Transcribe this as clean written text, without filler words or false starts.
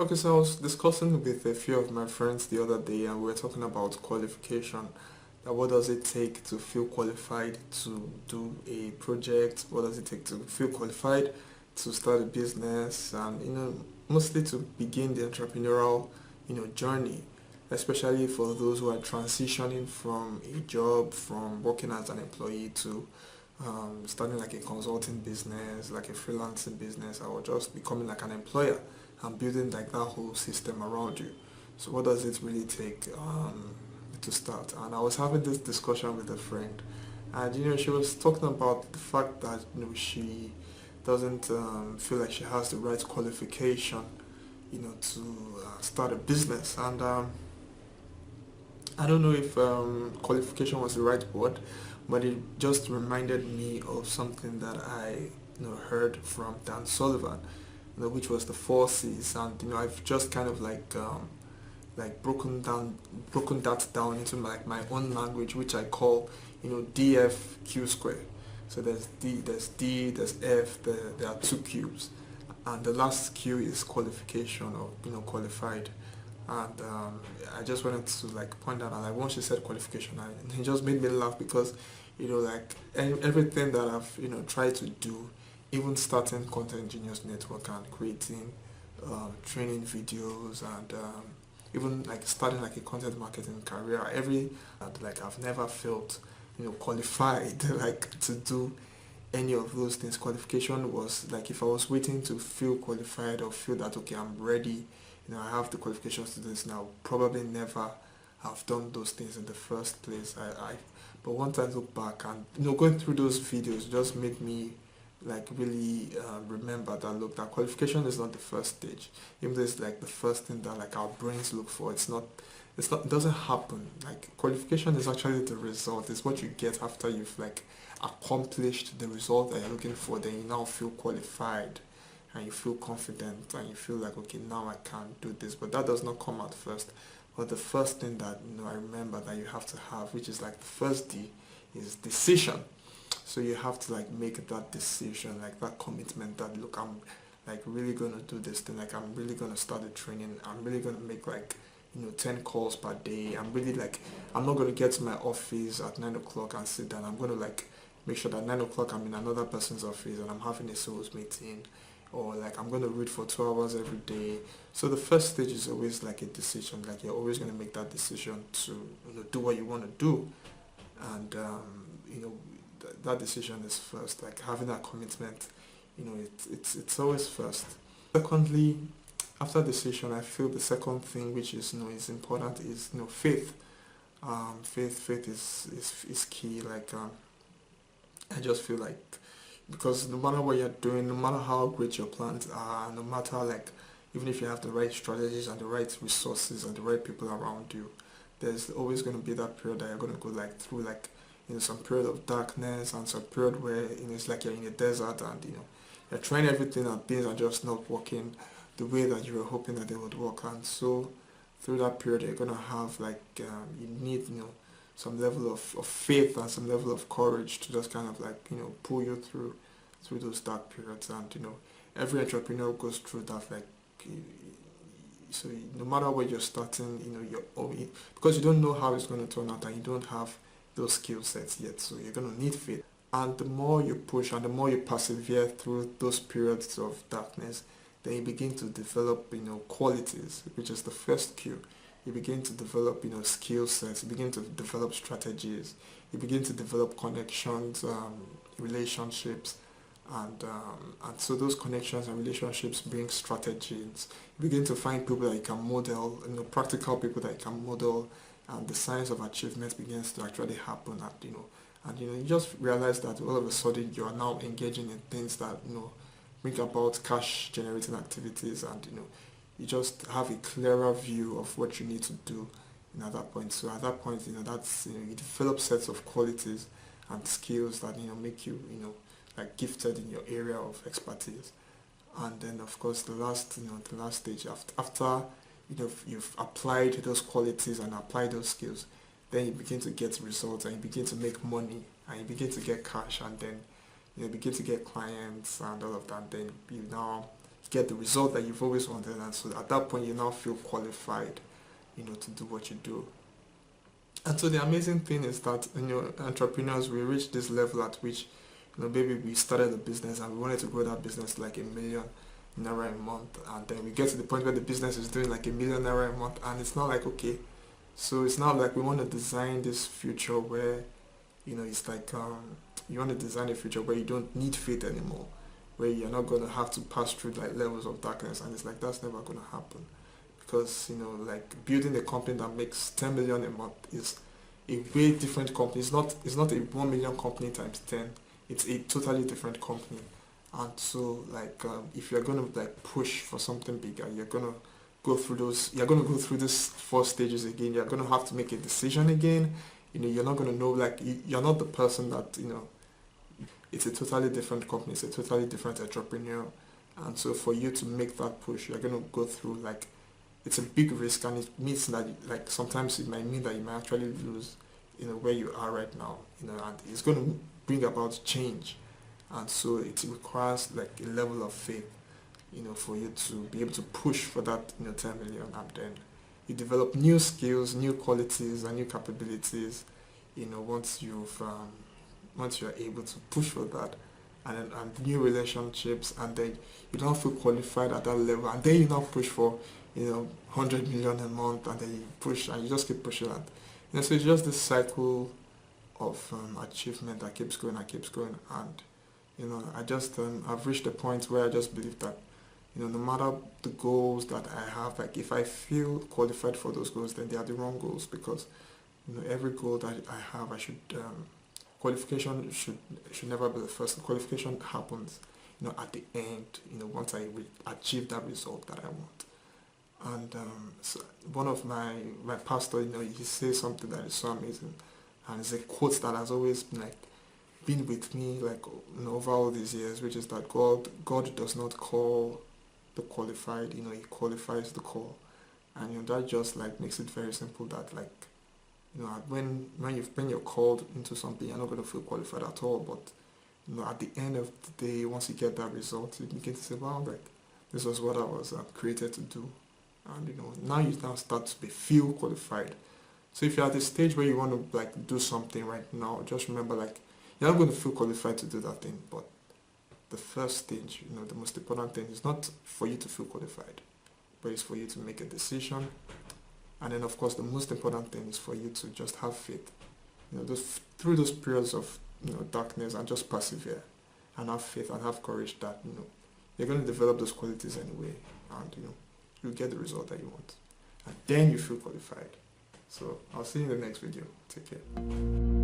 Okay, so I was discussing with a few of my friends the other day, and we were talking about qualification. What does it take to feel qualified to do a project? What does it take to feel qualified to start a business? And mostly to begin the entrepreneurial, journey, especially for those who are transitioning from a job, from working as an employee to starting like a consulting business, like a freelancing business, or just becoming like an employer and building like that whole system around you. So what does it really take to start? And I was having this discussion with a friend, and she was talking about the fact that she doesn't feel like she has the right qualification, to start a business. And I don't know if qualification was the right word, but it just reminded me of something that I heard from Dan Sullivan, which was the four C's, and I've just kind of like broken that down into like my own language, which I call DFQ square. So there's F, there are two Q's, and the last Q is qualification, or qualified. And I just wanted to like point out, and like once she said qualification, it just made me laugh because like everything that I've tried to do, even starting Content Genius Network and creating training videos, and even like starting like a content marketing career, like I've never felt qualified like to do any of those things. Qualification was like if I was waiting to feel qualified or feel that okay, I'm ready, I have the qualifications to do this now, probably never have done those things in the first place. But once I look back, and going through those videos just made me like really remember that look, that qualification is not the first stage. Even though it's like the first thing that like our brains look for, it doesn't happen. Like qualification is actually the result. It's what you get after you've like accomplished the result that you're looking for. Then you now feel qualified, and you feel confident, and you feel like okay, now I can do this. But that does not come at first. But the first thing that I remember that you have to have, which is like the first D, is decision. So you have to like make that decision, like that commitment that look, I'm like really gonna do this thing, like I'm really gonna start the training, I'm really gonna make like 10 calls per day. I'm not gonna get to my office at 9 o'clock and sit down. I'm gonna like make sure that 9 o'clock I'm in another person's office and I'm having a sales meeting, or like I'm gonna read for 2 hours every day. So the first stage is always like a decision, like you're always gonna make that decision to do what you want to do. And that decision is first, like having that commitment, it's always first. Secondly, after decision, I feel the second thing which is important is faith. Faith is key. Like I just feel like, because no matter what you're doing, no matter how great your plans are, no matter like even if you have the right strategies and the right resources and the right people around you, there's always going to be that period that you're going to go like through like some period of darkness, and some period where it's like you're in a desert, and you're trying everything and things are just not working the way that you were hoping that they would work. And so through that period you're gonna have like you need some level of faith and some level of courage to just kind of like pull you through those dark periods. And every entrepreneur goes through that, like so no matter where you're starting, because you don't know how it's going to turn out, and you don't have those skill sets yet, so you're going to need faith. And the more you push and the more you persevere through those periods of darkness, then you begin to develop qualities, which is the first Q. You begin to develop skill sets, you begin to develop strategies, you begin to develop connections, relationships, and so those connections and relationships bring strategies. You begin to find people that you can model, practical people that you can model, and the science of achievement begins to actually happen. And you just realize that all of a sudden you are now engaging in things that bring about cash generating activities, and you just have a clearer view of what you need to do at that point. So at that point, that's you develop sets of qualities and skills that make you like gifted in your area of expertise. And then of course the last stage, after you've applied those qualities and applied those skills, then you begin to get results, and you begin to make money, and you begin to get cash, and then begin to get clients and all of that. Then you now get the result that you've always wanted, and so at that point you now feel qualified, to do what you do. And so the amazing thing is that, entrepreneurs, we reach this level at which, maybe we started a business and we wanted to grow that business like ₦1 million a month, and then we get to the point where the business is doing like ₦1 million a month, and it's not like, okay, so it's not like we want to design this future where, it's like, you want to design a future where you don't need faith anymore, where you're not going to have to pass through like levels of darkness, and it's like that's never going to happen, because like building a company that makes 10 million a month is a way different company. It's not a 1 million company times 10. It's a totally different company. And so, like, if you're going to like push for something bigger, you're going to go through these 4 stages again. You're going to have to make a decision again. You're not going to know, like, you're not the person that, it's a totally different company, it's a totally different entrepreneur. And so for you to make that push, you're going to go through, like, it's a big risk, and it means that, like, sometimes it might mean that you might actually lose, where you are right now, and it's going to bring about change. And so it requires like a level of faith, for you to be able to push for that, 10 million, and then you develop new skills, new qualities, and new capabilities, once you're able to push for that, and new relationships, and then you don't feel qualified at that level, and then you now push for, 100 million a month, and then you push, and you just keep pushing, and so it's just this cycle of achievement that keeps going and keeps going. And I've reached a point where I just believe that, no matter the goals that I have, like, if I feel qualified for those goals, then they are the wrong goals, because, every goal that I have, qualification should never be the first. Qualification happens, at the end, once I achieve that result that I want. And so one of my pastor, he says something that is so amazing, and it's a quote that has always been with me, like, over all these years, which is that God does not call the qualified, He qualifies the call. And that just like makes it very simple that, like, when you're called into something, you're not going to feel qualified at all. But at the end of the day, once you get that result, you begin to say, wow, like, this was what I was created to do. And now you now start to feel qualified. So if you're at the stage where you want to like do something right now, just remember, like, you're not going to feel qualified to do that thing. But the first stage, the most important thing is not for you to feel qualified, but it's for you to make a decision. And then, of course, the most important thing is for you to just have faith. Through those periods of darkness, and just persevere and have faith and have courage that you're going to develop those qualities anyway, and you'll get the result that you want, and then you feel qualified. So I'll see you in the next video. Take care.